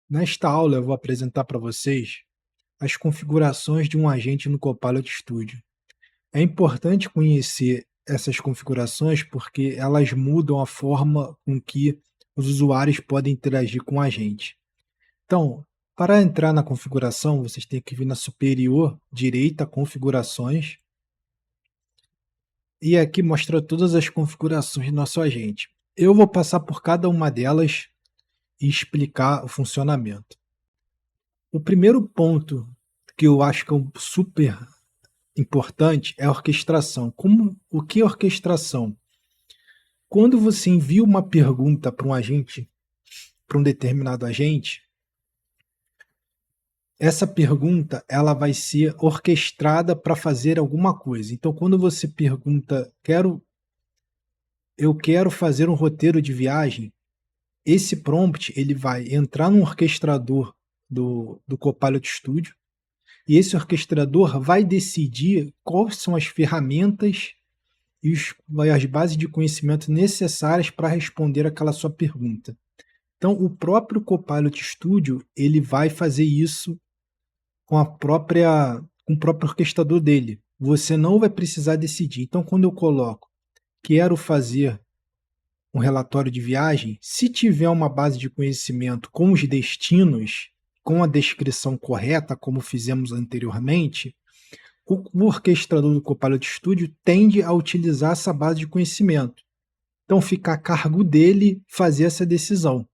Nesta aula eu vou apresentar para vocês as configurações de um agente no Copilot Studio. É importante conhecer essas configurações porque elas mudam a forma com que os usuários podem interagir com o agente. Então, para entrar na configuração, vocês têm que vir na superior direita, configurações, e aqui mostra todas as configurações do nosso agente. Eu vou passar por cada uma delas e explicar o funcionamento. O primeiro ponto que eu acho que é um super importante é a orquestração. O que é orquestração? Quando você envia uma pergunta para um agente, para um determinado agente, essa pergunta ela vai ser orquestrada para fazer alguma coisa. Então, quando você pergunta, eu quero fazer um roteiro de viagem, esse prompt ele vai entrar no orquestrador do Copilot Studio. E esse orquestrador vai decidir quais são as ferramentas e as bases de conhecimento necessárias para responder aquela sua pergunta. Então, o próprio Copilot Studio ele vai fazer isso com o próprio orquestrador dele. Você não vai precisar decidir. Então, quando eu coloco quero fazer um relatório de viagem, se tiver uma base de conhecimento com os destinos, com a descrição correta, como fizemos anteriormente, o orquestrador do Copilot Studio tende a utilizar essa base de conhecimento. Então fica a cargo dele fazer essa decisão.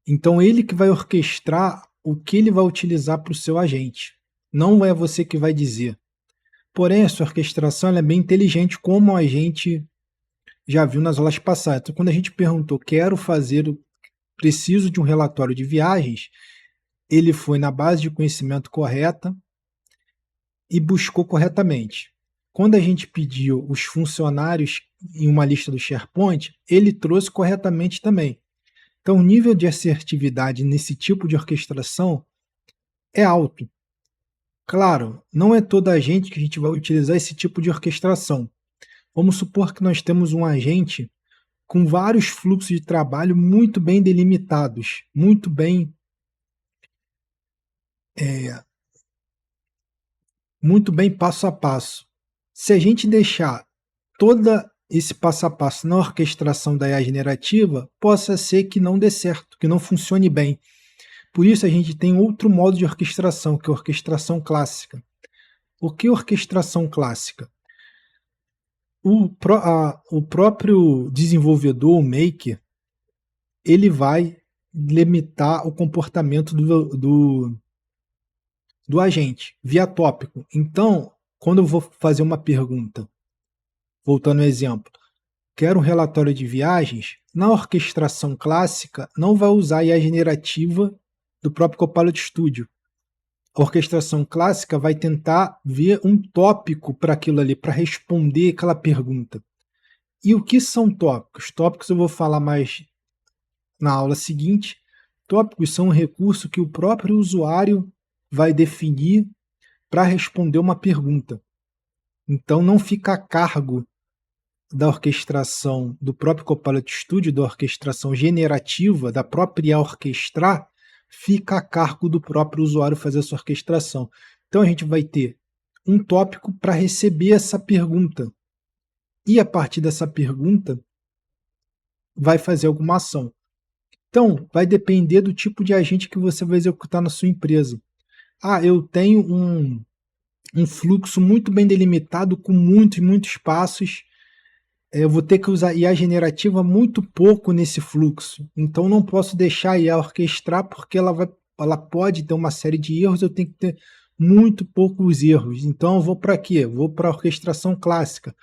Então ele que vai orquestrar o que ele vai utilizar para o seu agente. Não é você que vai dizer. Porém, essa orquestração é bem inteligente, como a gente já viu nas aulas passadas. Então, quando a gente perguntou, preciso de um relatório de viagens, ele foi na base de conhecimento correta e buscou corretamente. Quando a gente pediu os funcionários em uma lista do SharePoint, ele trouxe corretamente também. Então, o nível de assertividade nesse tipo de orquestração é alto. Claro, não é toda a gente que a gente vai utilizar esse tipo de orquestração. Vamos supor que nós temos um agente com vários fluxos de trabalho muito bem delimitados, muito bem passo a passo. Se a gente deixar todo esse passo a passo na orquestração da IA generativa, possa ser que não dê certo, que não funcione bem. Por isso a gente tem outro modo de orquestração, que é a orquestração clássica. O que é orquestração clássica? O próprio desenvolvedor, o maker, ele vai limitar o comportamento do agente via tópico. Então, quando eu vou fazer uma pergunta, voltando ao exemplo, quero um relatório de viagens, na orquestração clássica não vai usar a IA generativa do próprio Copilot Studio. A orquestração clássica vai tentar ver um tópico para aquilo ali, para responder aquela pergunta. E o que são tópicos? Tópicos eu vou falar mais na aula seguinte. Tópicos são um recurso que o próprio usuário vai definir para responder uma pergunta. Então não fica a cargo da orquestração do próprio Copilot Studio, da orquestração generativa, da própria orquestrar, fica a cargo do próprio usuário fazer essa orquestração. Então a gente vai ter um tópico para receber essa pergunta. E a partir dessa pergunta, vai fazer alguma ação. Então, vai depender do tipo de agente que você vai executar na sua empresa. Eu tenho um fluxo muito bem delimitado, com muitos passos. Eu vou ter que usar IA generativa muito pouco nesse fluxo. Então, não posso deixar a IA orquestrar, porque ela pode ter uma série de erros, eu tenho que ter muito poucos erros. Então, eu vou para quê? Vou para a orquestração clássica.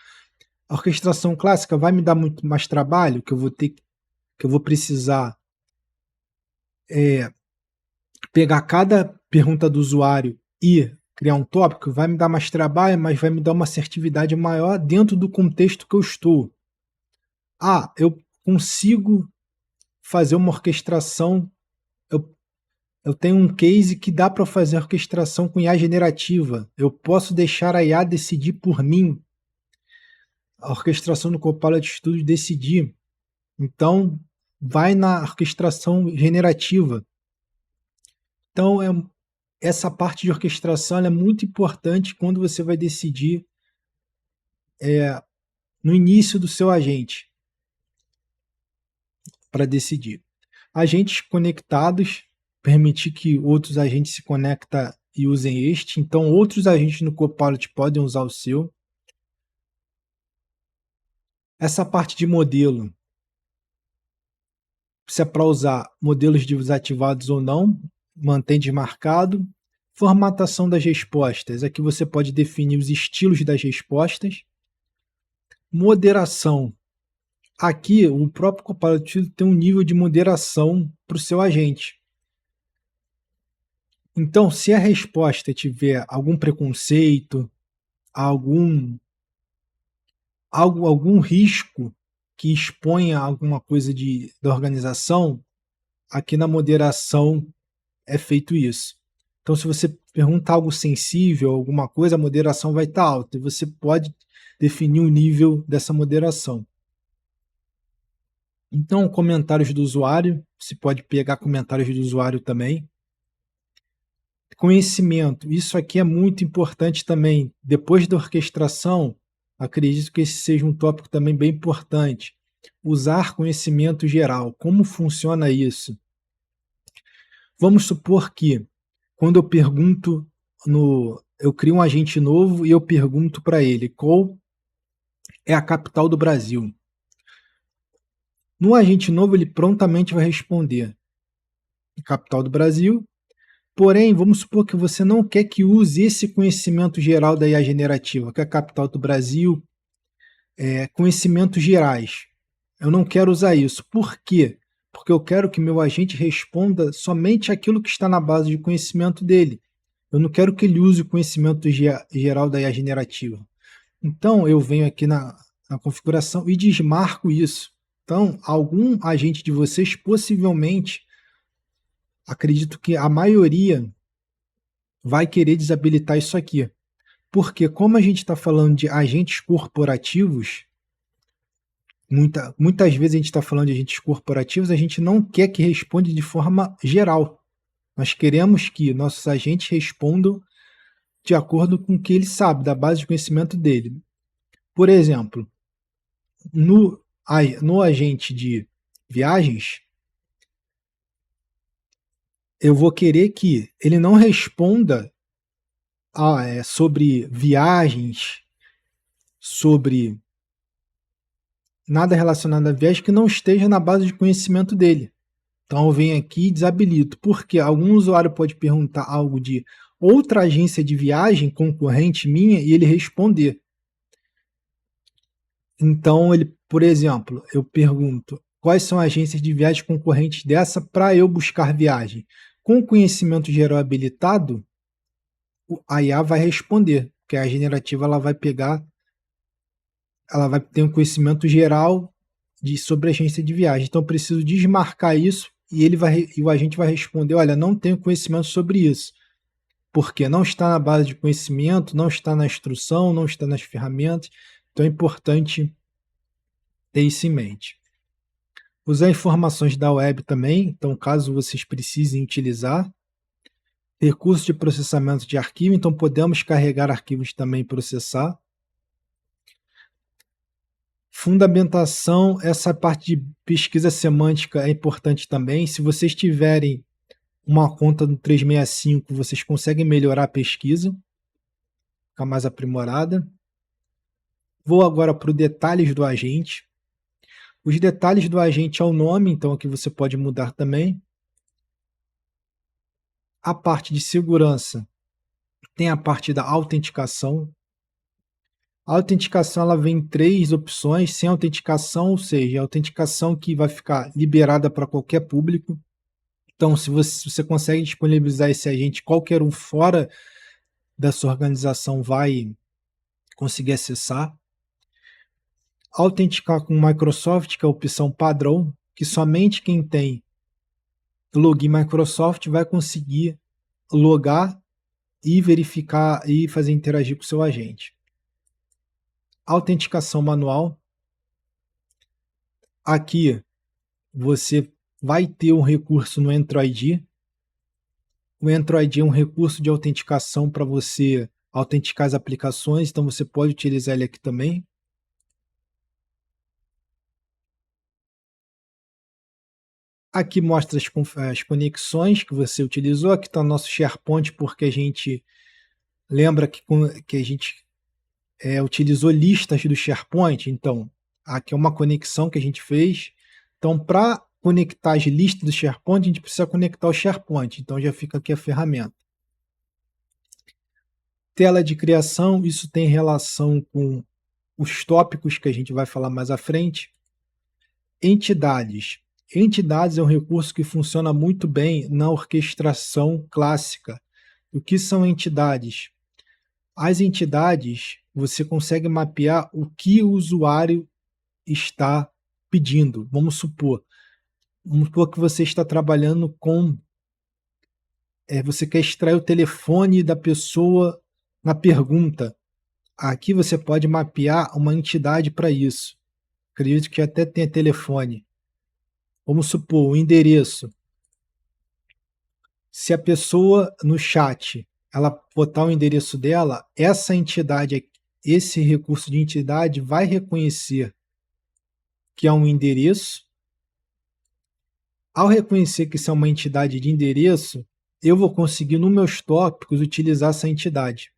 A orquestração clássica vai me dar muito mais trabalho, que eu vou precisar pegar cada pergunta do usuário e criar um tópico, vai me dar mais trabalho, mas vai me dar uma assertividade maior dentro do contexto que eu estou. Eu consigo fazer uma orquestração, eu tenho um case que dá para fazer orquestração com IA generativa, eu posso deixar a IA decidir por mim, a orquestração do Copilot Studio decidir. Então, vai na orquestração generativa. Então, essa parte de orquestração é muito importante quando você vai decidir no início do seu agente, para decidir. Agentes conectados, permitir que outros agentes se conectem e usem este. Então, outros agentes no Copilot podem usar o seu. Essa parte de modelo, se é para usar modelos desativados ou não, mantém desmarcado. Formatação das respostas, aqui você pode definir os estilos das respostas. Moderação, aqui o próprio Copilot tem um nível de moderação para o seu agente. Então, se a resposta tiver algum preconceito, algum risco que exponha alguma coisa da organização, aqui na moderação é feito isso. Então, se você pergunta algo sensível, alguma coisa, a moderação vai estar alta e você pode definir o nível dessa moderação. Então, comentários do usuário, você pode pegar comentários do usuário também. Conhecimento, isso aqui é muito importante também. Depois da orquestração, acredito que esse seja um tópico também bem importante. Usar conhecimento geral. Como funciona isso? Vamos supor que, quando eu pergunto, eu crio um agente novo e eu pergunto para ele qual é a capital do Brasil. No agente novo, ele prontamente vai responder capital do Brasil. Porém, vamos supor que você não quer que use esse conhecimento geral da IA generativa, que é a capital do Brasil, conhecimentos gerais. Eu não quero usar isso. Por quê? Porque eu quero que meu agente responda somente aquilo que está na base de conhecimento dele. Eu não quero que ele use o conhecimento geral da IA generativa. Então, eu venho aqui na configuração e desmarco isso. Então, algum agente de vocês, possivelmente, acredito que a maioria vai querer desabilitar isso aqui. Porque como a gente está falando de agentes corporativos, muitas vezes a gente está falando de agentes corporativos, a gente não quer que responda de forma geral. Nós queremos que nossos agentes respondam de acordo com o que ele sabe, da base de conhecimento dele. Por exemplo, no agente de viagens, eu vou querer que ele não responda sobre viagens, sobre nada relacionado a viagem que não esteja na base de conhecimento dele. Então eu venho aqui e desabilito, porque algum usuário pode perguntar algo de outra agência de viagem concorrente minha e ele responder. Então, por exemplo, eu pergunto quais são as agências de viagem concorrentes dessa para eu buscar viagem. Com conhecimento geral habilitado, a IA vai responder, porque a generativa ela vai ter um conhecimento geral sobre a agência de viagem. Então, eu preciso desmarcar isso e o agente vai responder, olha, não tenho conhecimento sobre isso, porque não está na base de conhecimento, não está na instrução, não está nas ferramentas. Então, é importante ter isso em mente. Usar informações da web também, então caso vocês precisem utilizar. Recursos de processamento de arquivo, então podemos carregar arquivos também e processar. Fundamentação, essa parte de pesquisa semântica é importante também. Se vocês tiverem uma conta no 365, vocês conseguem melhorar a pesquisa, ficar mais aprimorada. Vou agora para os detalhes do agente. Os detalhes do agente é o nome, então aqui você pode mudar também. A parte de segurança tem a parte da autenticação. A autenticação ela vem em 3 opções, sem autenticação, ou seja, a autenticação que vai ficar liberada para qualquer público. Então, se você consegue disponibilizar esse agente, qualquer um fora da sua organização vai conseguir acessar. Autenticar com Microsoft, que é a opção padrão, que somente quem tem login Microsoft vai conseguir logar e verificar e fazer interagir com o seu agente. Autenticação manual. Aqui você vai ter um recurso no Entra-ID. O Entra-ID é um recurso de autenticação para você autenticar as aplicações, então você pode utilizar ele aqui também. Aqui mostra as conexões que você utilizou. Aqui está o nosso SharePoint, porque a gente lembra que a gente utilizou listas do SharePoint. Então, aqui é uma conexão que a gente fez. Então, para conectar as listas do SharePoint, a gente precisa conectar o SharePoint. Então, já fica aqui a ferramenta. Tela de criação, isso tem relação com os tópicos que a gente vai falar mais à frente. Entidades. Entidades é um recurso que funciona muito bem na orquestração clássica. O que são entidades? As entidades, você consegue mapear o que o usuário está pedindo. Vamos supor que você está trabalhando com... você quer extrair o telefone da pessoa na pergunta. Aqui você pode mapear uma entidade para isso. Acredito que até tenha telefone. Vamos supor, o endereço. Se a pessoa no chat ela botar o endereço dela, essa entidade, esse recurso de entidade vai reconhecer que é um endereço. Ao reconhecer que isso é uma entidade de endereço, eu vou conseguir, nos meus tópicos, utilizar essa entidade.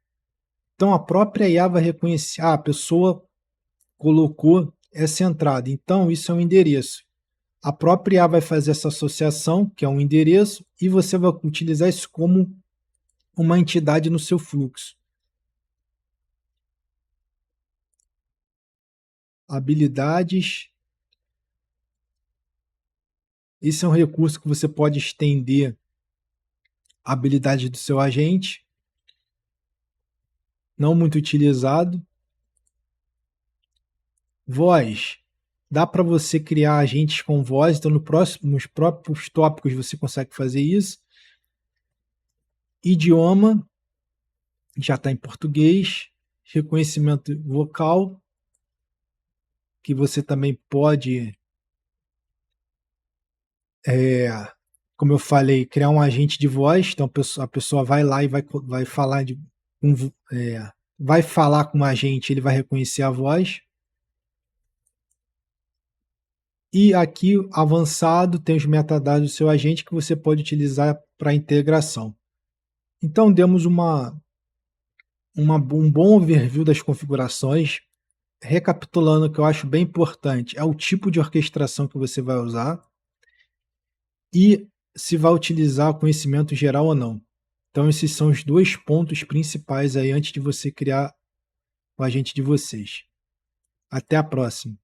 Então, a própria IA vai reconhecer, a pessoa colocou essa entrada, então isso é um endereço. A própria IA vai fazer essa associação, que é um endereço, e você vai utilizar isso como uma entidade no seu fluxo. Habilidades. Esse é um recurso que você pode estender a habilidade do seu agente. Não muito utilizado. Voz. Dá para você criar agentes com voz, então nos próprios tópicos você consegue fazer isso. Idioma. Já está em português. Reconhecimento vocal, que você também pode, como eu falei, criar um agente de voz. Então a pessoa vai lá e vai falar vai falar com o agente, ele vai reconhecer a voz. E aqui, avançado, tem os metadados do seu agente que você pode utilizar para integração. Então, demos um bom overview das configurações. Recapitulando, o que eu acho bem importante é o tipo de orquestração que você vai usar e se vai utilizar o conhecimento geral ou não. Então, esses são os dois pontos principais aí antes de você criar o agente de vocês. Até a próxima.